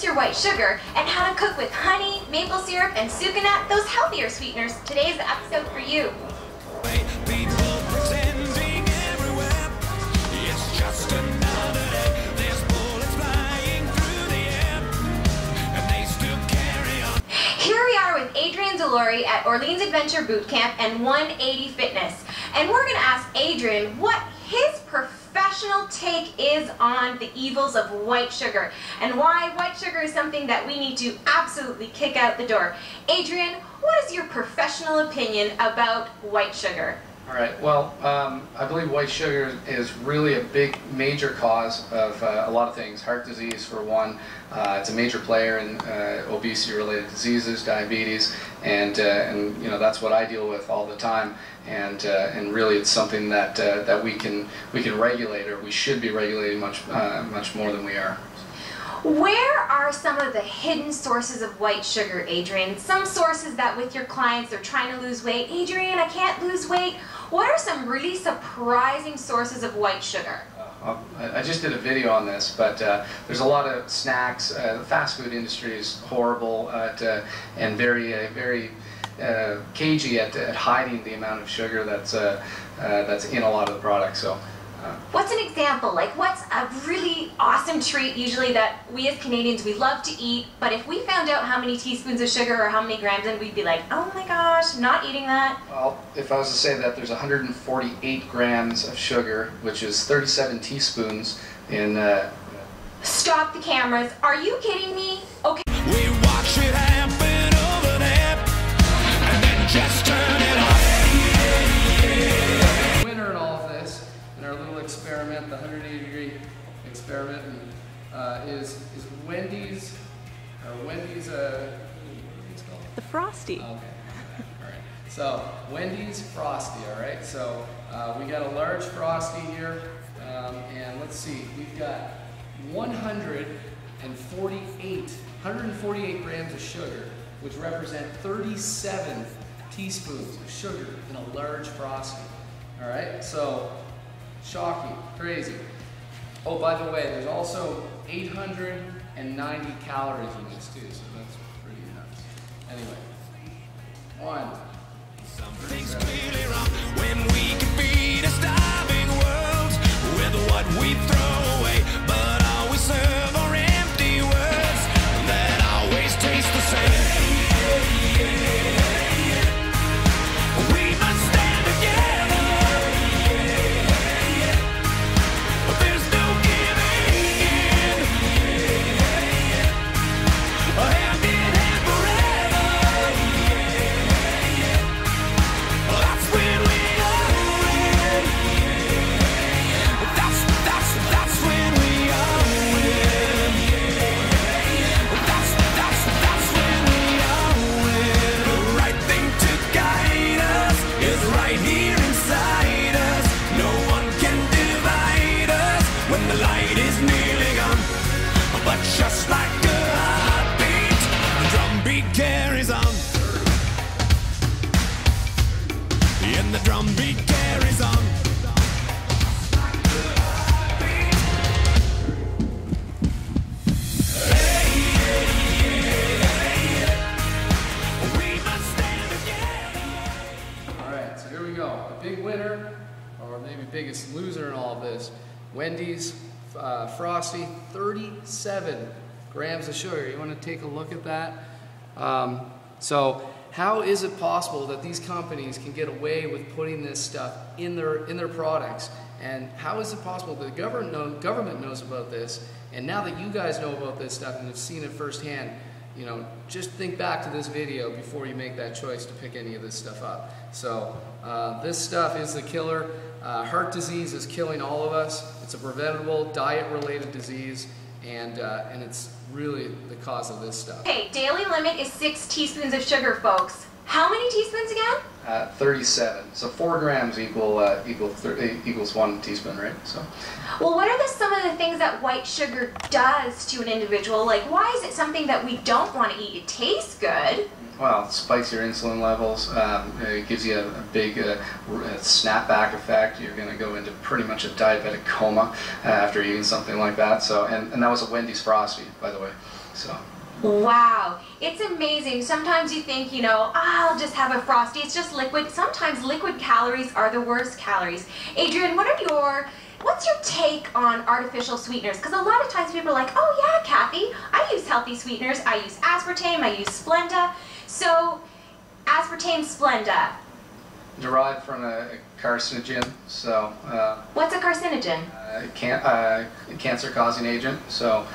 reduce your white sugar, and how to cook with honey, maple syrup, and sucanat, those healthier sweeteners. Today's the episode for you. Here we are with Adrian Delory at Orleans Adventure Boot Camp and 180 Fitness. And we're going to ask Adrian what his professional take is on the evils of white sugar and why white sugar is something that we need to absolutely kick out the door. Adrian, what is your professional opinion about white sugar? All right, well, I believe white sugar is really a big, major cause of a lot of things. Heart disease, for one. It's a major player in obesity-related diseases, diabetes, and you know, that's what I deal with all the time. And really, it's something that that we can regulate, or we should be regulating much more than we are. Where are some of the hidden sources of white sugar, Adrian? Some sources that with your clients they're trying to lose weight. Adrian, I can't lose weight. What are some really surprising sources of white sugar? I just did a video on this, but there's a lot of snacks. The fast food industry is horrible and very cagey at hiding the amount of sugar that's in a lot of the products. So. What's an example? Like, what's a really awesome treat usually that we as Canadians, we love to eat, but if we found out how many teaspoons of sugar or how many grams in, we'd be like, oh my gosh, not eating that? Well, if I was to say that there's 148 grams of sugar, which is 37 teaspoons in... Stop the cameras. Are you kidding me? Okay. We watch it happen over there, and then just turn it off. Winner in all of this, in our little experiment, the 180-degree experiment, is Wendys, what is it called? The Frosty. Okay. All right. So Wendys Frosty. All right. So we got a large Frosty here, and let's see. We've got 148 grams of sugar, which represent 37 teaspoons of sugar in a large Frosty. All right. So shocking, crazy. Oh, by the way, there's also 890 calories in this too, so that's pretty nuts. Anyway, Something's clearly wrong when we can feed a starving world with what we throw away, but all we serve are empty words that always taste the same. We must stand together. There's no giving in. Hand in hand forever. That's when we are win. That's when we are win. That's when we are win. The right thing to guide us is right here inside us. No one can divide us when the light is nearly gone. But just like a heartbeat, the drumbeat carries on. And the drumbeat carries on. We must stand together. All right, so here we go. The big winner, or maybe biggest loser in all of this, Wendys Frosty, 37 grams of sugar. You want to take a look at that? So how is it possible that these companies can get away with putting this stuff in their products? And how is it possible that the government knows about this? And now that you guys know about this stuff and have seen it firsthand, you know, just think back to this video before you make that choice to pick any of this stuff up. So this stuff is the killer. Heart disease is killing all of us. It's a preventable, diet-related disease, and it's really the cause of this stuff. Okay, daily limit is 6 teaspoons of sugar, folks. How many teaspoons again? 37. So 4 grams equals 1 teaspoon, right? So. Well, what are some of the things that white sugar does to an individual? Like, why is it something that we don't want to eat? It tastes good. Well, it spikes your insulin levels. It gives you a big snapback effect. You're going to go into pretty much a diabetic coma after eating something like that. So, and that was a Wendys Frosty, by the way. So. Wow, it's amazing. Sometimes you think, you know, I'll just have a Frosty, it's just liquid. Sometimes liquid calories are the worst calories. Adrian, what's your take on artificial sweeteners? Because a lot of times people are like, oh yeah, Kathy, I use healthy sweeteners. I use aspartame, I use Splenda. So, aspartame, Splenda. Derived from a carcinogen, so... What's a carcinogen? Cancer-causing agent. So,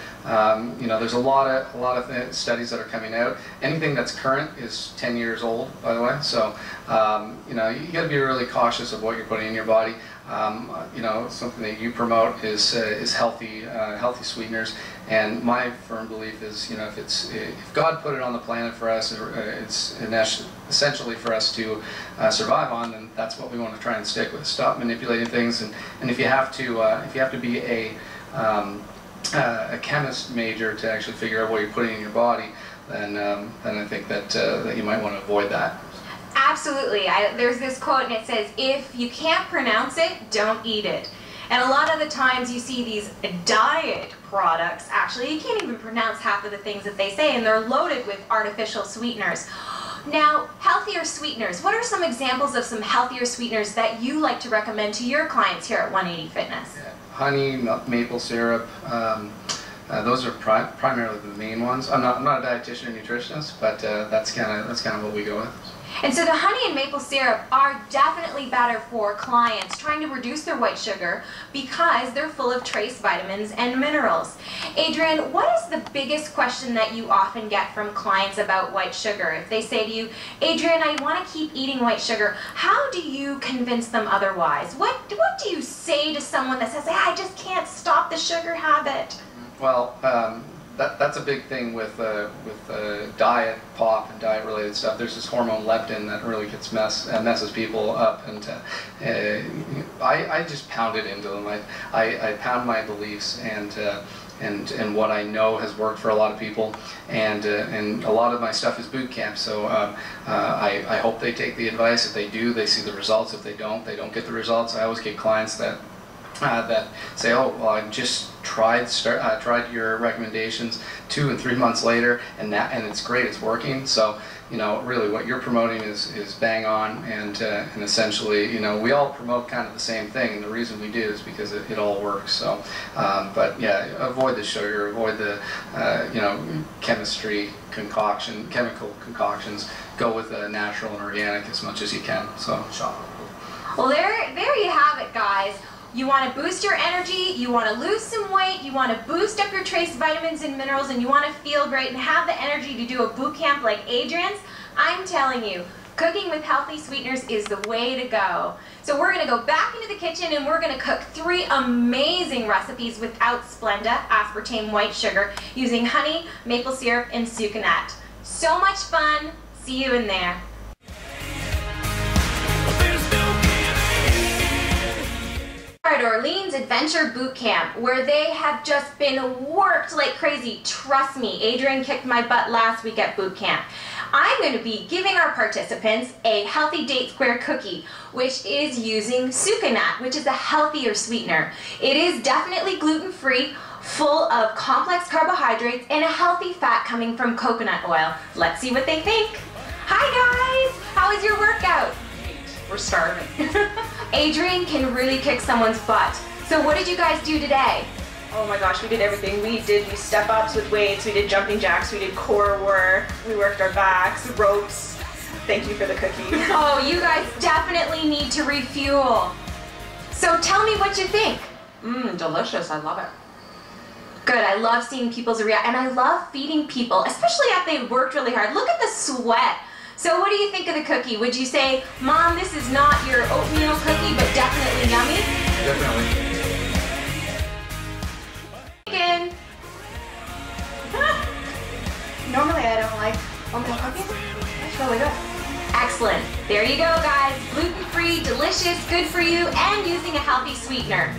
you know, there's a lot of studies that are coming out. Anything that's current is 10 years old, by the way. So, you know, you got to be really cautious of what you're putting in your body. You know, something that you promote is healthy sweeteners. And my firm belief is, you know, if God put it on the planet for us, it's essentially for us to survive on, then that's what we want to try and stick with. Stop manipulating things, and if you have to be a chemist major to actually figure out what you're putting in your body, then I think that you might want to avoid that. Absolutely. There's this quote and it says, if you can't pronounce it, don't eat it. And a lot of the times you see these diet products, actually, you can't even pronounce half of the things that they say, and they're loaded with artificial sweeteners. Now, healthier sweeteners. What are some examples of some healthier sweeteners that you like to recommend to your clients here at 180 Fitness? Yeah. Honey, maple syrup, those are primarily the main ones. I'm not a dietitian or nutritionist, but that's kind of what we go with. And so the honey and maple syrup are definitely better for clients trying to reduce their white sugar because they're full of trace vitamins and minerals. Adrian, what is the biggest question that you often get from clients about white sugar? If they say to you, Adrian, I want to keep eating white sugar, how do you convince them otherwise? What do you say to someone that says, hey, I just can't stop the sugar habit? Well, that's a big thing with diet, pop, and diet-related stuff. There's this hormone leptin that really messes people up, and I just pound it into them. I pound my beliefs and what I know has worked for a lot of people, and a lot of my stuff is boot camp. So I hope they take the advice. If they do, they see the results. If they don't get the results. I always get clients that say, oh, well, I just tried your recommendations 2 and 3 months later, and it's great, it's working. So, you know, really what you're promoting is bang on, and essentially, you know, we all promote kind of the same thing, and the reason we do is because it all works. So, but yeah, avoid the sugar, avoid the, you know, chemical concoctions. Go with natural and organic as much as you can. So, well, there you have it, guys. You want to boost your energy, you want to lose some weight, you want to boost up your trace vitamins and minerals, and you want to feel great and have the energy to do a boot camp like Adrian's. I'm telling you, cooking with healthy sweeteners is the way to go. So we're going to go back into the kitchen and we're going to cook 3 amazing recipes without Splenda, aspartame, white sugar, using honey, maple syrup, and sucanat. So much fun. See you in there. At Orleans Adventure Boot Camp, where they have just been worked like crazy. Trust me, Adrian kicked my butt last week at boot camp. I'm going to be giving our participants a healthy date square cookie, which is using sucanat, which is a healthier sweetener. It is definitely gluten-free, full of complex carbohydrates, and a healthy fat coming from coconut oil. Let's see what they think. Hi guys, how was your workout? We're starving. Adrian can really kick someone's butt. So what did you guys do today? Oh my gosh, we did everything. We did step ups with weights, we did jumping jacks, we did core work, we worked our backs, ropes. Thank you for the cookie. Oh, you guys definitely need to refuel. So tell me what you think. Delicious, I love it. Good, I love seeing people's reaction, and I love feeding people, especially after they worked really hard. Look at the sweat. So what do you think of the cookie? Would you say, Mom, this is not your oatmeal cookie, but definitely yummy? Definitely. Again. Normally I don't like oatmeal cookies. It's really good. Excellent. There you go, guys. Gluten-free, delicious, good for you, and using a healthy sweetener.